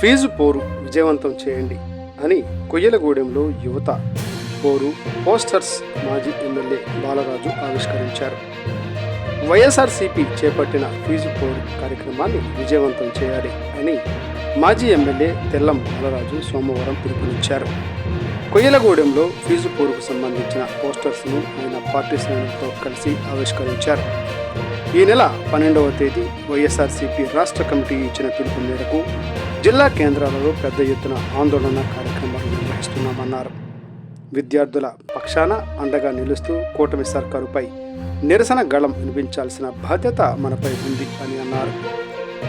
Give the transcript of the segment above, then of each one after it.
Fee పోరు విజయవంతం చేయండి అని కొయ్యలగూడెంలో యువత పోరు పోస్టర్స్ మాజీ ఎమ్మెల్యే బాలరాజు ఆవిష్కరించారు. వైఎస్ఆర్సీపీ చేపట్టిన ఫీజు పోరు కార్యక్రమాన్ని విజయవంతం చేయాలి అని మాజీ ఎమ్మెల్యే తెల్లం బాలరాజు సోమవారం పిలుపునిచ్చారు. కొయ్యలగూడెంలో ఫీజు పోరుకు సంబంధించిన పోస్టర్స్ను ఆయన పార్టీ శ్రేణులతో కలిసి ఆవిష్కరించారు. ఈ నెల 12వ తేదీ వైఎస్ఆర్సీపీ రాష్ట్ర కమిటీ ఇచ్చిన పిలుపు మేరకు జిల్లా కేంద్రాలలో పెద్ద ఎత్తున ఆందోళన కార్యక్రమాలు నిర్వహిస్తున్నామన్నారు. విద్యార్థుల పక్షాన అండగా నిలుస్తూ కూటమి సర్కారుపై నిరసన గళం వినిపించాల్సిన బాధ్యత మనపై ఉంది అని అన్నారు.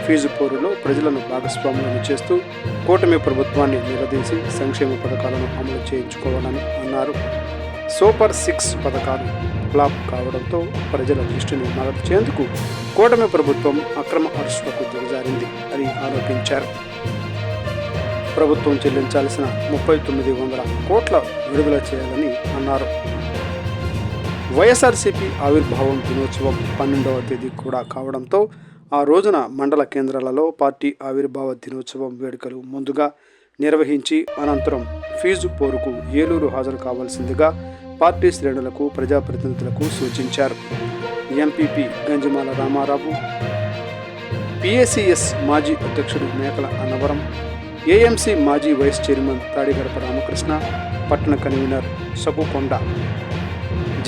ఫీజు పోరులో ప్రజలను భాగస్వాములను చేస్తూ కూటమి ప్రభుత్వాన్ని నిలదీసి సంక్షేమ పథకాలను అమలు చేయించుకోవాలని అన్నారు. సూపర్ 6 పథకాలు ఫ్లాప్ కావడంతో ప్రజల దృష్టిని మరల్చేందుకు కూటమి ప్రభుత్వం అక్రమ అరెస్టులకు దిగజారింది అని ఆరోపించారు. ప్రభుత్వం చెల్లించాల్సిన 3900 కోట్ల విడుదల చేయాలని అన్నారు. వైఎస్ఆర్సీపీ ఆవిర్భావం దినోత్సవం 12వ తేదీ కూడా కావడంతో ఆ రోజున మండల కేంద్రాలలో పార్టీ ఆవిర్భావ దినోత్సవం వేడుకలు ముందుగా నిర్వహించి అనంతరం ఫీజు పోరుకు ఏలూరు హాజరు కావాల్సిందిగా పార్టీ శ్రేణులకు ప్రజాప్రతినిధులకు సూచించారు. ఎంపీపీ గంజిమాల రామారావు, పిఏసిఎస్ మాజీ అధ్యక్షుడు మేకల అన్నవరం, ఏఎంసీ మాజీ వైస్ చైర్మన్ తాడిగడప రామకృష్ణ, పట్టణ కన్వీనర్ సకుకొండ,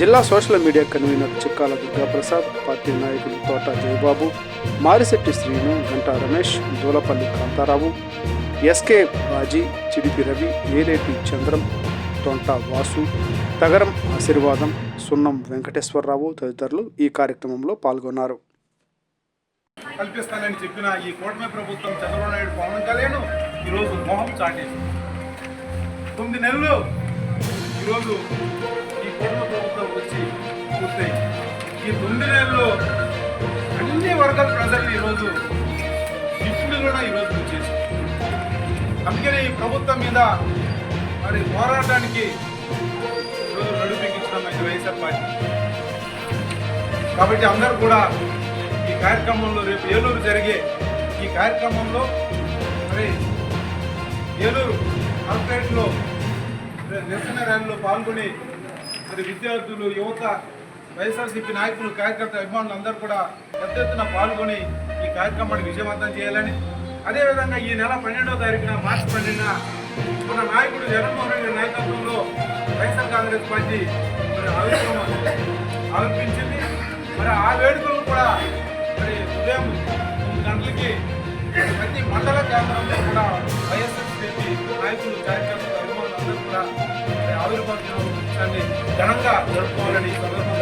జిల్లా social media convener Chikkala Durgaprasad, party నాయకులు తోట జయబాబు, మారిశెట్టి శ్రీను, గంటా రమేష్, దూలపల్లి కాంతారావు, ఎస్కే బాజీ, చిడిపి రవి, ఏలేటి చంద్రం, తొంట వాసు, తగరం ఆశీర్వాదం, సున్నం వెంకటేశ్వరరావు తదితరులు ఈ కార్యక్రమంలో పాల్గొన్నారు. కల్పిస్తానని చెప్పిన ఈ కూటమి ప్రభుత్వం చంద్రబాబు నాయుడు పవన్ కళ్యాణ్ ఈరోజు మోహం చాటేసి 9 నెలలు ఈరోజు ఈ కూటమి ప్రభుత్వం వచ్చి పూర్తయింది. ఈ 9 నెలల్లో అన్ని వర్గాల ప్రజల్ని ఈరోజు ఇప్పుడు కూడా ఈరోజు వచ్చేసి అందుకని ఈ ప్రభుత్వం మీద మరి పోరాటానికి ఈరోజు నడిపించడం వైఎస్ఆర్ పార్టీ. కాబట్టి అందరూ కూడా ఈ కార్యక్రమంలో రేపు ఏలూరు జరిగే ఈ కార్యక్రమంలో మరి ఏలూరు కార్పొరేట్లో నిరసన ర్యాలీలో పాల్గొని మరి విద్యార్థులు, యువత, వైఎస్ఆర్సీపీ నాయకులు, కార్యకర్త, అభిమానులు అందరూ కూడా పెద్ద ఎత్తున పాల్గొని ఈ కార్యక్రమాన్ని విజయవంతం చేయాలని, అదేవిధంగా ఈ నెల 12వ తారీఖున మార్చి 12న మన నాయకుడు జగన్మోహన్ రెడ్డి నాయకత్వంలో వైఎస్ఆర్ కాంగ్రెస్ పార్టీ మరి ఆవిర్భించింది. మరి ఆ వేడుకలు కూడా మరి ఉదయం 9 గంటలకి ప్రతి మండల కేంద్రంలో కూడా వైఎస్ఆర్సీపీ నాయకులు, కార్యకర్తలు, అభిమానులు అందరూ కూడా ఆవిర్భావ దినోత్సవాన్ని ఘనంగా జరుపుకోవాలని సందర్భంగా